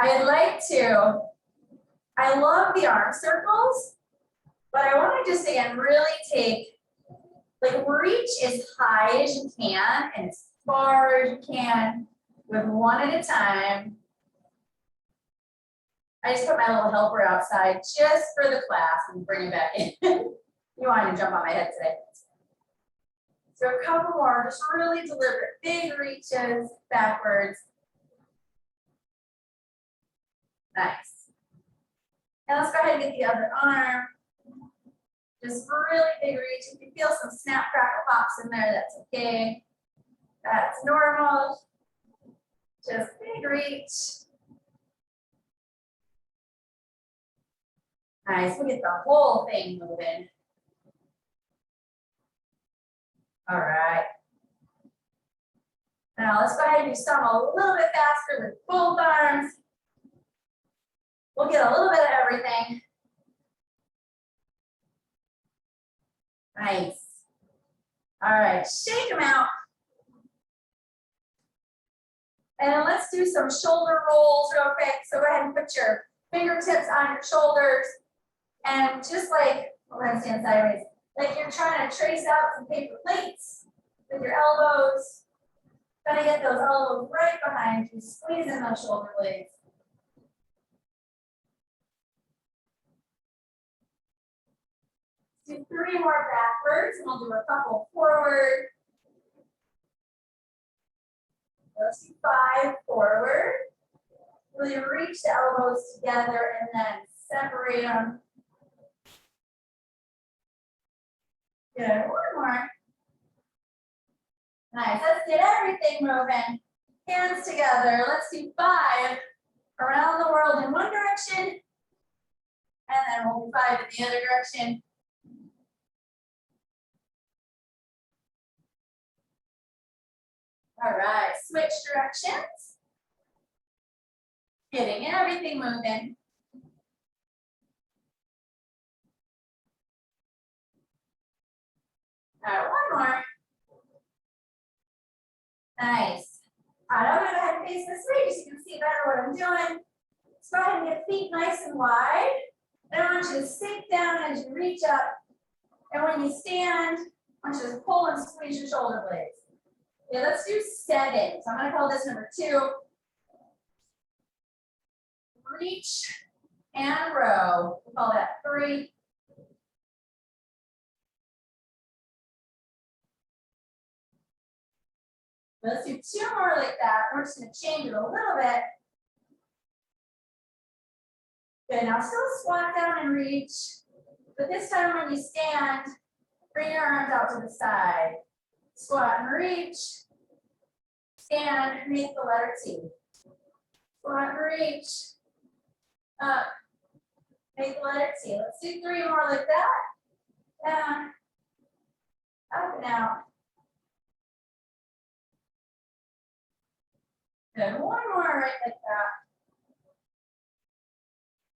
I love the arm circles, but I want to just again really take, like reach as high as you can and as far as you can with one at a time. I just put my little helper outside just for the class and bring it back in. You wanted to jump on my head today. So a couple more, just really deliberate, big reaches backwards. Nice. And let's go ahead and get the other arm. Just really big reach. If you feel some snap, crackle, pops in there, that's okay. That's normal. Just big reach. Nice, we'll get the whole thing moving. All right. Now let's go ahead and do some a little bit faster with both arms. We'll get a little bit of everything. Nice. All right, shake them out. And then let's do some shoulder rolls real quick. So go ahead and put your fingertips on your shoulders. And just like, we're gonna stand sideways, like you're trying to trace out some paper plates with your elbows. Try to get those elbows right behind you, squeeze in those shoulder blades. Do 3 more backwards, and we'll do a couple forward. Let's do 5 forward. Really reach the elbows together and then separate them. Good, 1 more. Nice, let's get everything moving. Hands together, let's do 5 around the world in one direction. And then we'll do 5 in the other direction. All right, switch directions. Getting everything moving. All right, 1 more. Nice. All right, I'm gonna go ahead and face this way so you can see better what I'm doing. So go ahead and get feet nice and wide. And I want you to sink down as you reach up. And when you stand, I want you to pull and squeeze your shoulder blades. Okay, let's do 7. So I'm gonna call this number 2. Reach and row. We'll call that 3. Let's do 2 more like that. We're just gonna change it a little bit. Good, now still squat down and reach. But this time when you stand, bring your arms out to the side. Squat and reach. Stand, make the letter T. Squat and reach. Up. Make the letter T. Let's do 3 more like that. Down. Up and out. Good. 1 more right like that.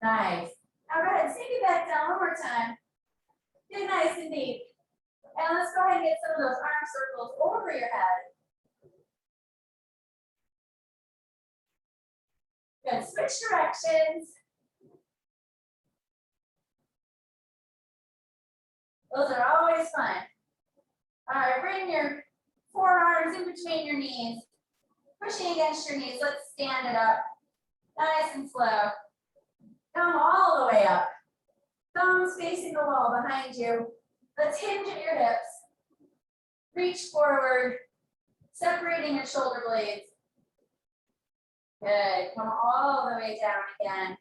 Nice. Now go ahead, sink it back down 1 more time. Get nice and deep. And let's go ahead and get some of those arm circles over your head. Good. Switch directions. Those are always fun. All right, bring your forearms in between your knees. Pushing against your knees. Let's stand it up. Nice and slow. Come all the way up. Thumbs facing the wall behind you. Let's hinge at your hips. Reach forward, separating your shoulder blades. Good. Come all the way down again.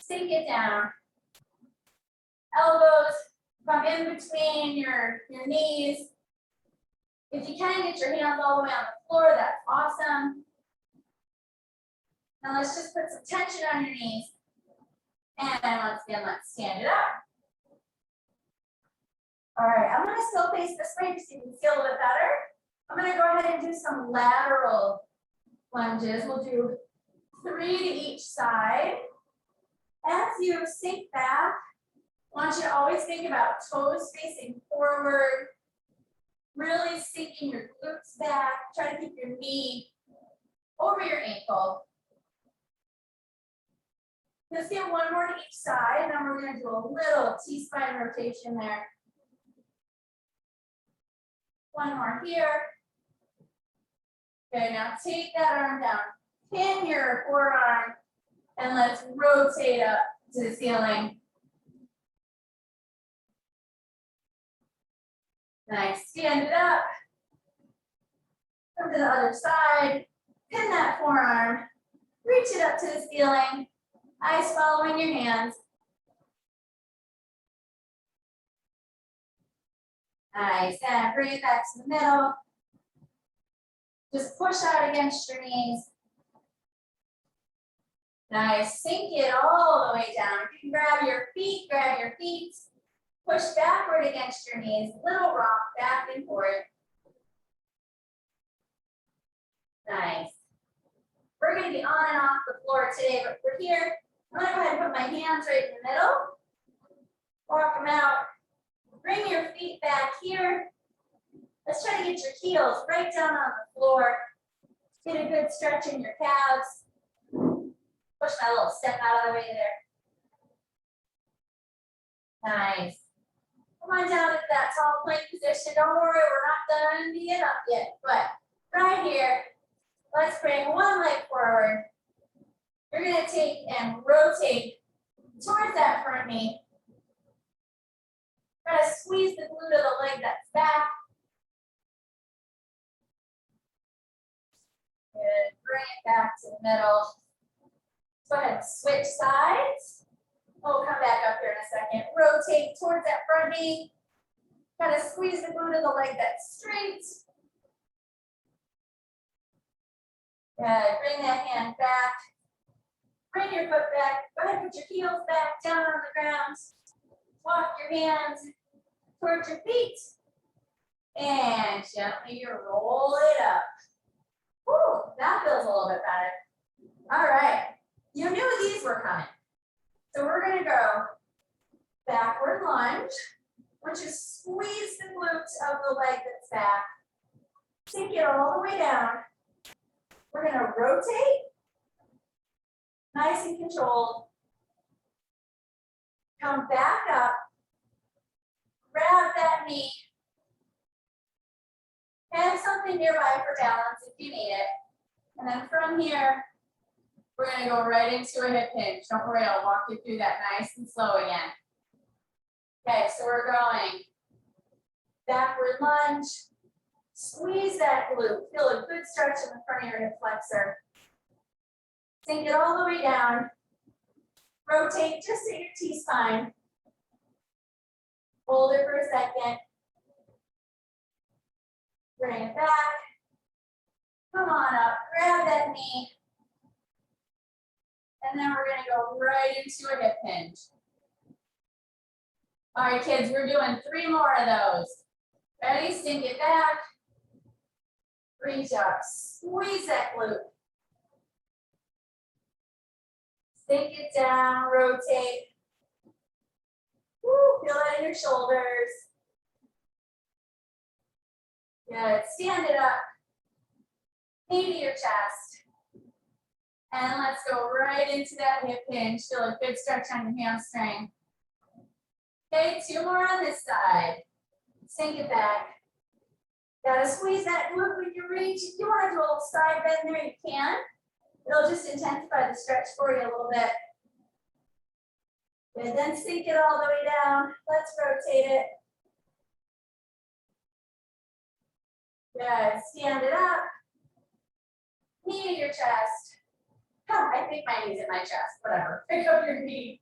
Sink it down. Elbows come in between your knees. If you can get your hands all the way on the floor, that's awesome. Now let's just put some tension on your knees. And once again, let's stand it up. All right, I'm gonna still face this way so you can see a little bit better. I'm gonna go ahead and do some lateral lunges. We'll do 3 to each side. As you sink back, I want you to always think about toes facing forward, really sinking your glutes back. Try to keep your knee over your ankle. Let's get one more to each side, and then we're gonna do a little T-spine rotation there. One more here. Okay, now take that arm down, pin your forearm, and let's rotate up to the ceiling. Nice, stand it up. Come to the other side, pin that forearm, reach it up to the ceiling, eyes following your hands. Nice, and bring it back to the middle. Just push out against your knees. Nice, sink it all the way down. If you can grab your feet, push backward against your knees, little rock back and forth. Nice. We're gonna be on and off the floor today, but we're here. I'm gonna go ahead and put my hands right in the middle. Walk them out. Bring your feet back here. Let's try to get your heels right down on the floor. Get a good stretch in your calves. Push my little step out of the way there. Nice. Come on down into that tall plank position. Don't worry, we're not done being up yet, but right here, let's bring one leg forward. You're gonna take and rotate towards that front knee. Try to squeeze the glute of the leg that's back. Good, bring it back to the middle. Go ahead and switch sides. We'll come back up here in a second. Rotate towards that front knee. Kind of squeeze the glute of the leg that's straight. Good, bring that hand back. Bring your foot back. Go ahead and put your heels back down on the ground. Walk your hands towards your feet. And gently roll it up. Whew, that feels a little bit better. All right, you knew these were coming. So we're gonna go backward lunge, which is squeeze the glutes of the leg that's back. Sink it all the way down. We're gonna rotate, nice and controlled. Come back up, grab that knee. Have something nearby for balance if you need it. And then from here, we're gonna go right into a hip hinge. Don't worry, I'll walk you through that nice and slow again. Okay, so we're going backward lunge. Squeeze that glute. Feel a good stretch in the front of your hip flexor. Sink it all the way down. Rotate just at your T-spine. Hold it for a second. Bring it back. Come on up, grab that knee. And then we're gonna go right into a hip hinge. All right, kids, we're doing 3 more of those. Ready? Sink it back. Reach up, squeeze that glute. Sink it down, rotate. Woo, feel that in your shoulders. Good, stand it up. Knee to your chest. And let's go right into that hip hinge. Feel a good stretch on your hamstring. Okay, 2 more on this side. Sink it back. Gotta squeeze that glute when you reach. If you want to do a little side bend there, you can. It'll just intensify the stretch for you a little bit. Good, then sink it all the way down. Let's rotate it. Good, stand it up. Knee to your chest. I think my knee's in my chest, whatever. Pick up your knee.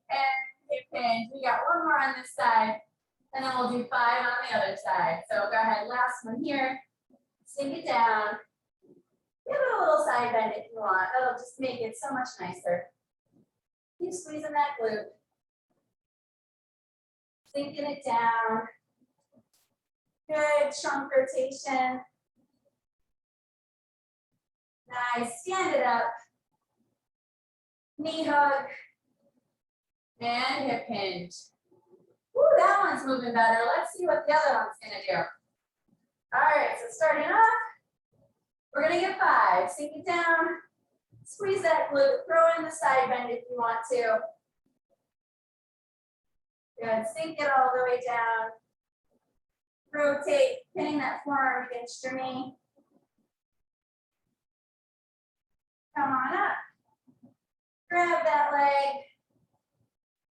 And hip hinge. We got 1 more on this side. And then we'll do 5 on the other side. So go ahead, last one here. Sink it down. Give it a little side bend if you want. That'll just make it so much nicer. Keep squeezing that glute. Sinking it down. Good, trunk rotation. Nice, stand it up. Knee hug. And hip hinge. Ooh, that one's moving better. Let's see what the other one's gonna do. All right, so starting off, we're gonna get 5. Sink it down, Squeeze that glute, throw in the side bend if you want to. Good, sink it all the way down. Rotate, pinning that forearm against your knee. Come on up. Grab that leg.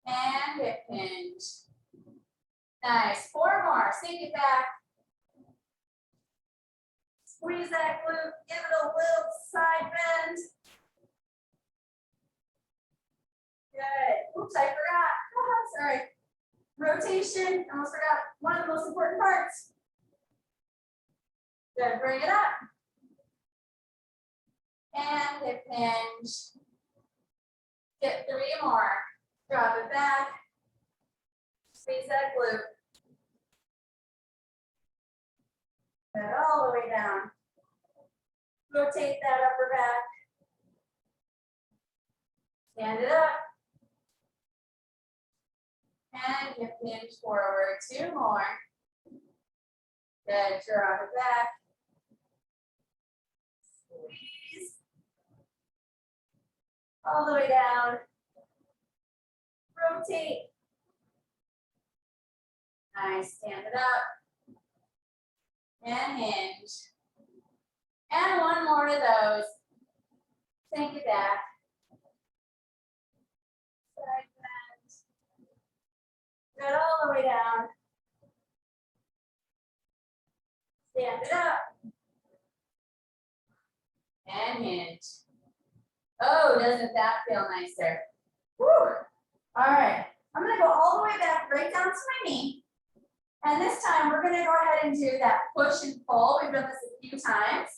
And hip hinge. Nice, 4 more, sink it back. Squeeze that glute, give it a little side bend. Good, oops, I forgot, oh, sorry. Rotation, almost forgot one of the most important parts. Good, bring it up. And hip hinge. Get 3 more. Drop it back. Squeeze that glute. Good, all the way down. Rotate that upper back. Stand it up. And hip hinge forward. 2 more. Good, drop it back. Squeeze. All the way down. Rotate. Nice, stand it up. And hinge. And 1 more of those. Sink it back. Side bend. Good, all the way down. Stand it up. And hinge. Oh, doesn't that feel nicer? Woo. All right, I'm gonna go all the way back, right down to my knee. And this time we're gonna go ahead and do that push and pull. We've done this a few times.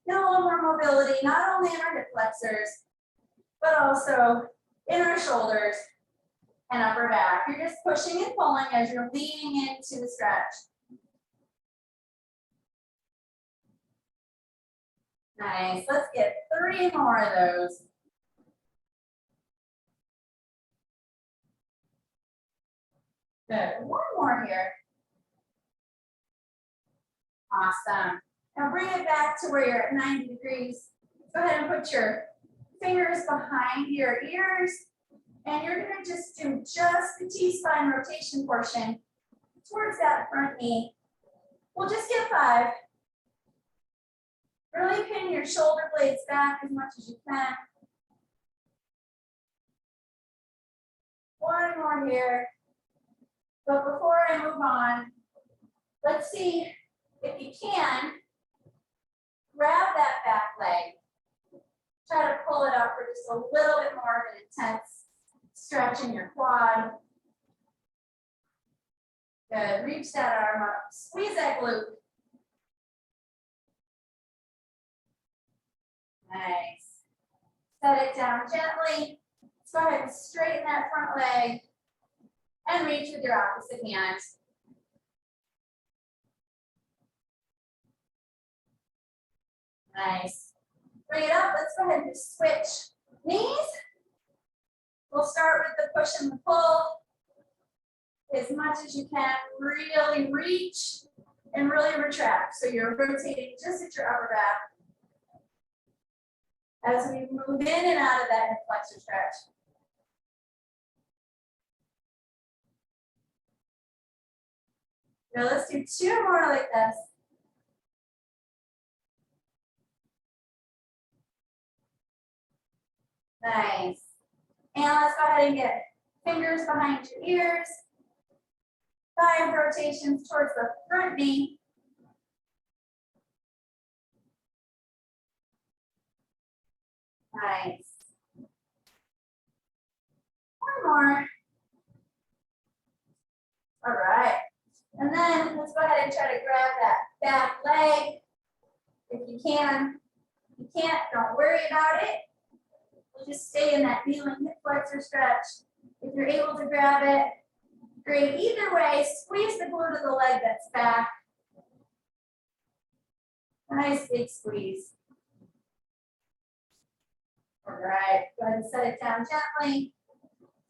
Get a little more mobility, not only in our hip flexors, but also in our shoulders and upper back. You're just pushing and pulling as you're leaning into the stretch. Nice, let's get 3 more of those. Good, 1 more here. Awesome. Now bring it back to where you're at 90 degrees. Go ahead and put your fingers behind your ears. And you're gonna just do just the T-spine rotation portion towards that front knee. We'll just get 5. Really pin your shoulder blades back as much as you can. 1 more here. But before I move on, let's see if you can grab that back leg. Try to pull it up for just a little bit more of an intense stretch in your quad. Good, reach that arm up, squeeze that glute. Nice. Set it down gently. Let's go ahead and straighten that front leg and reach with your opposite hand. Nice. Bring it up. Let's go ahead and switch knees. We'll start with the push and the pull. As much as you can, really reach and really retract. So you're rotating just at your upper back as we move in and out of that hip flexor stretch. Now let's do 2 more like this. Nice. And let's go ahead and get fingers behind your ears. 5 rotations towards the front knee. Nice. 1 more. All right. And then let's go ahead and try to grab that back leg if you can. If you can't, don't worry about it. We'll just stay in that kneeling hip flexor stretch. If you're able to grab it, great. Either way, squeeze the glute of the leg that's back. Nice big squeeze. All right, go ahead and set it down gently.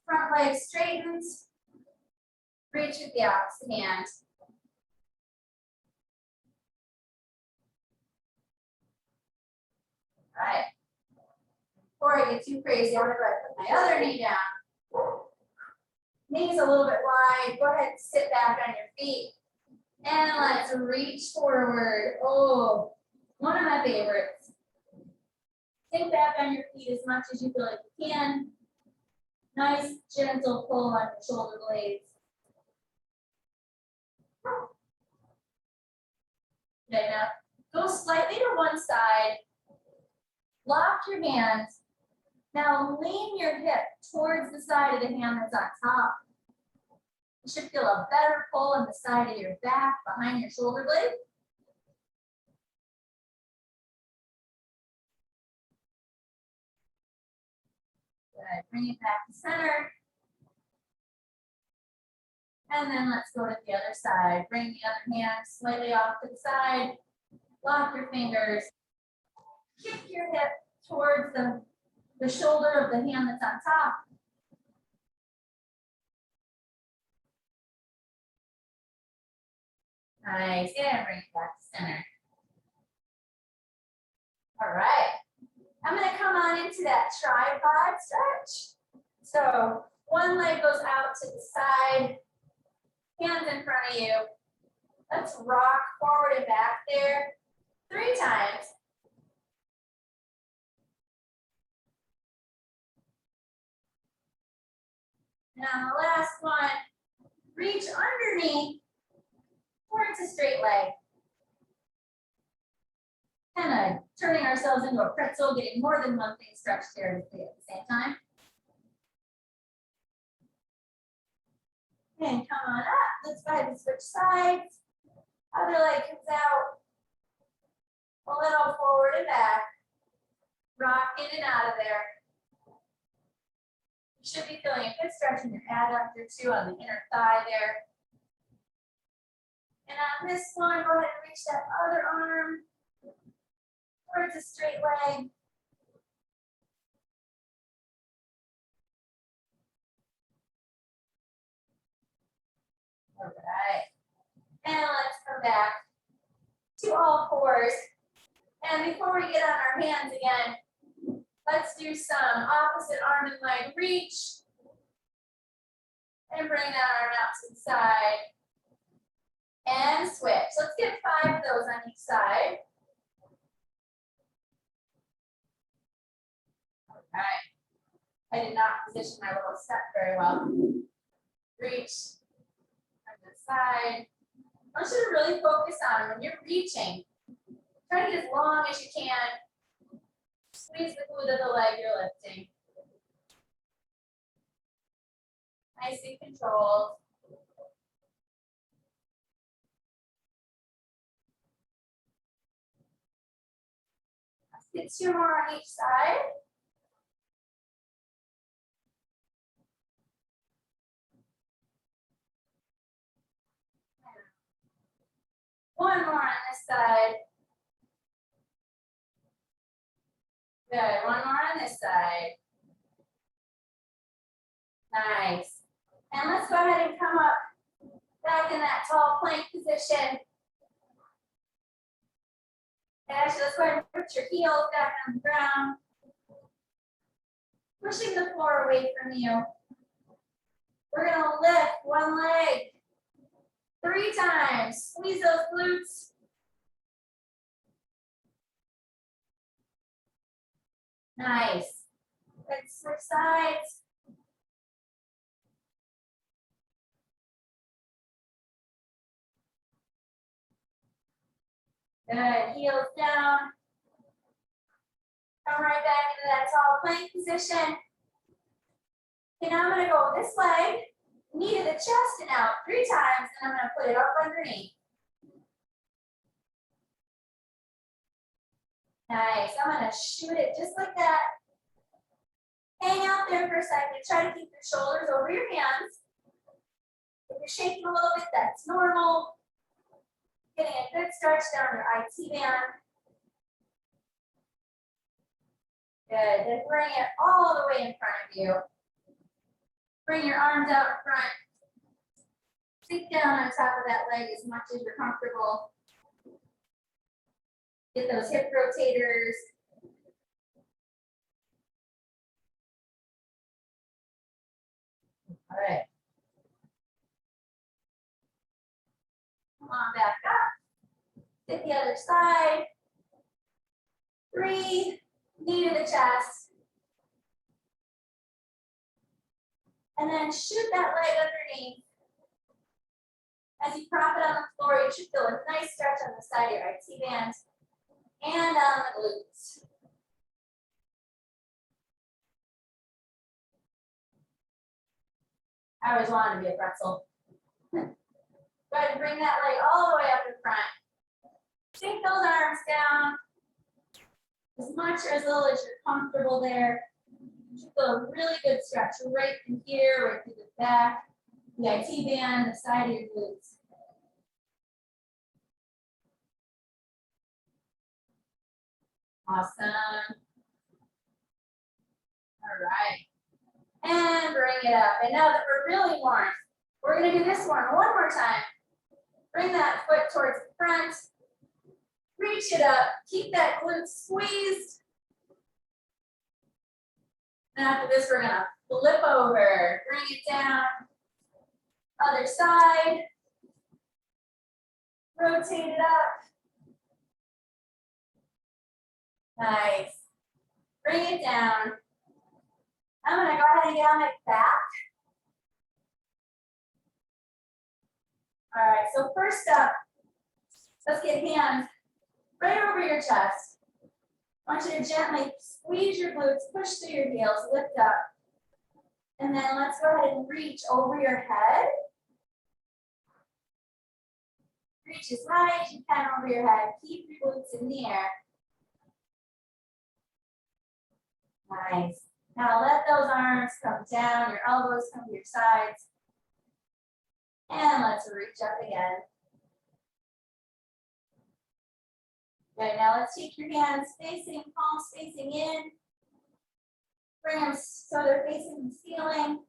Front leg straightens. Reach with the opposite hand. All right. I get too crazy, I'm gonna go ahead and put my other knee down. Knees a little bit wide. Go ahead and sit back on your feet. And let's reach forward. Oh, one of my favorites. Sink back on your feet as much as you feel like you can. Nice, gentle pull on your shoulder blades. Okay, now go slightly to one side. Lock your hands. Now lean your hip towards the side of the hand that's on top. You should feel a better pull on the side of your back behind your shoulder blade. Good. Bring it back to center. And then let's go to the other side. Bring the other hand slightly off to the side. Lock your fingers. Kick your hip towards the shoulder of the hand that's on top. Nice. And bring it back to center. All right. I'm going to come on into that tripod stretch. So one leg goes out to the side, hands in front of you. Let's rock forward and back there 3 times. And on the last one, reach underneath towards a straight leg. Kind of turning ourselves into a pretzel, getting more than one thing stretched here at the same time. And come on up. Let's go ahead and switch sides. Other leg comes out. A little forward and back. Rock in and out of there. You should be feeling a good stretch in your adductor too on the inner thigh there. And on this one, go ahead and reach that other arm towards a straight leg. All right. And let's come back to all fours. And before we get on our hands again, let's do some opposite arm and leg reach. And bring that arm out to the side. And switch. Let's get 5 of those on each side. All right. I did not position my little step very well. Reach on the side. I want you to really focus on when you're reaching. Try to get as long as you can. Squeeze the glute of the leg you're lifting. Nice and controlled. Let's get 2 more on each side. One more on this side. Good. One more on this side. Nice. And let's go ahead and come up back in that tall plank position. Actually, let's go ahead and put your heels back on the ground. Pushing the floor away from you. We're going to lift one leg 3 times. Squeeze those glutes. Nice. Let's switch sides. Good. Heels down. Come right back into that tall plank position. Okay, now I'm going to go this leg, knee to the chest and out 3 times, and I'm going to put it up underneath. Nice. I'm going to shoot it just like that. Hang out there for a second. Try to keep your shoulders over your hands. If you're shaking a little bit, that's normal. Getting a good stretch down your IT band. Good. Then bring it all the way in front of you. Bring your arms out in front. Sink down on top of that leg as much as you're comfortable. Get those hip rotators. All right. Come on back up. Hit the other side. Breathe. Knee to the chest. And then shoot that leg underneath. As you prop it on the floor, you should feel a nice stretch on the side of your IT band and on the glutes. I always wanted to be a pretzel. Go ahead and bring that leg all the way up in front. Sink those arms down as much or as little as you're comfortable there. You should feel a really good stretch right from here, right through the back, the IT band, the side of your glutes. Awesome. All right. And bring it up. And now that we're really warm, we're going to do this one more time. Bring that foot towards the front. Reach it up. Keep that glute squeezed. And after this, we're going to flip over. Bring it down. Other side. Rotate it up. Nice. Bring it down. I'm going to go ahead and get on my back. All right, so first up, let's get hands right over your chest. I want you to gently squeeze your glutes, push through your heels, lift up. And then let's go ahead and reach over your head. Reach as high as you can over your head. Keep your glutes in the air. Nice. Now let those arms come down, your elbows come to your sides. And let's reach up again. Good, now let's take your hands facing, palms facing in. Bring them so they're facing the ceiling.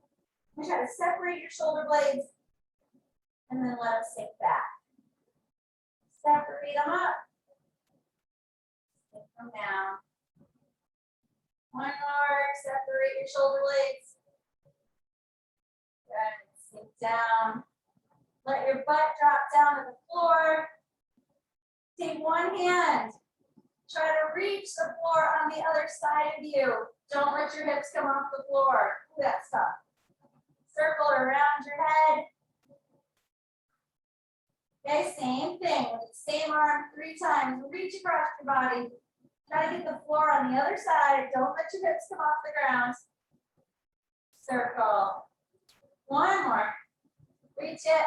And try to separate your shoulder blades. And then let them sink back. Separate them up. Sink them down. One more, separate your shoulder blades. Good, sink down. Let your butt drop down to the floor. Take one hand. Try to reach the floor on the other side of you. Don't let your hips come off the floor. Ooh, that's tough. Circle around your head. Okay, same thing. With the same arm 3 times. Reach across your body. Try to get the floor on the other side. Don't let your hips come off the ground. Circle. One more. Reach it.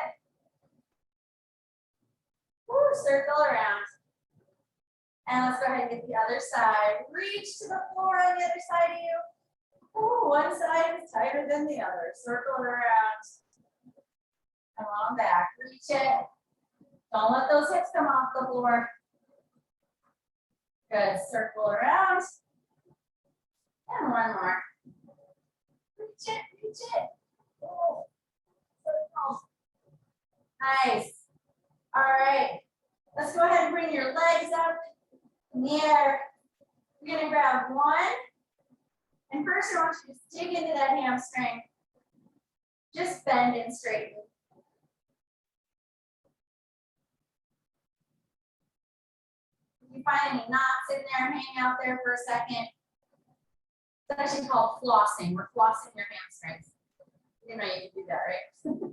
Woo, circle around. And let's go ahead and get the other side. Reach to the floor on the other side of you. Ooh, one side is tighter than the other. Circle it around. Come on back. Reach it. Don't let those hips come off the floor. Good. Circle around. And one more. Reach it. Reach it. Ooh. Circle. Nice. All right. Let's go ahead and bring your legs up in the air. You're going to grab one. And first, I want you to just dig into that hamstring. Just bend and straighten. If you find any knots in there, hang out there for a second. It's actually called flossing. We're flossing your hamstrings. You know you can do that, right?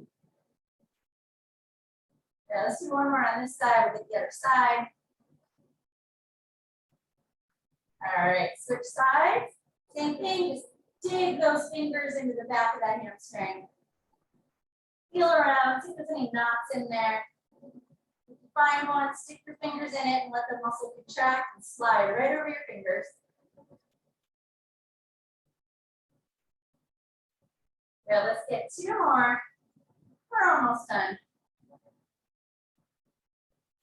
Yeah, let's do one more on this side with the other side. All right, switch sides. Same thing, just dig those fingers into the back of that hamstring. Feel around, see if there's any knots in there. If you find one, stick your fingers in it and let the muscle contract and slide right over your fingers. Yeah, let's get 2 more. We're almost done.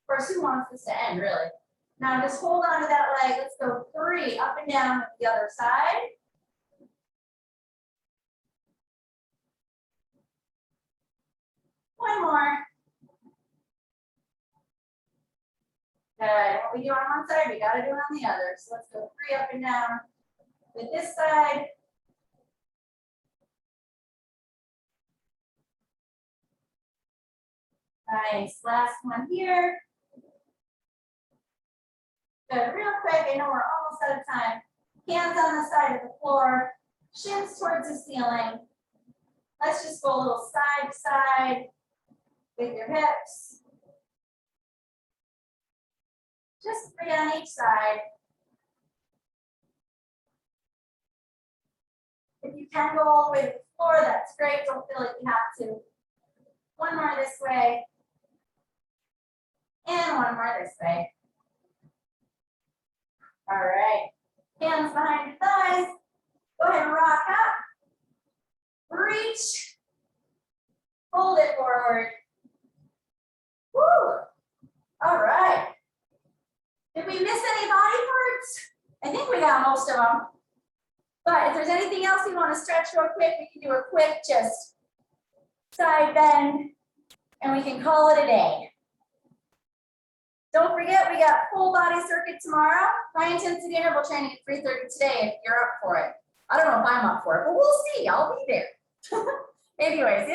Of course, who wants this to end, really? Now just hold on to that leg. Let's go 3 up and down with the other side. One more. Good. What we do on one side, we got to do it on the other. So let's go 3 up and down with this side. Nice, last one here. Good, real quick, I know we're almost out of time. Hands on the side of the floor, shins towards the ceiling. Let's just go a little side to side with your hips. Just 3 on each side. If you can go all the way to the floor, that's great. Don't feel like you have to. One more this way. And one more this way. All right. Hands behind your thighs. Go ahead and rock up. Reach. Hold it forward. Woo. All right. Did we miss any body parts? I think we got most of them. But if there's anything else you want to stretch real quick, we can do a quick just side bend and we can call it a day. Don't forget, we got full body circuit tomorrow. High intensity interval training at 3:30 today if you're up for it. I don't know if I'm up for it, but we'll see. I'll be there. Anyways.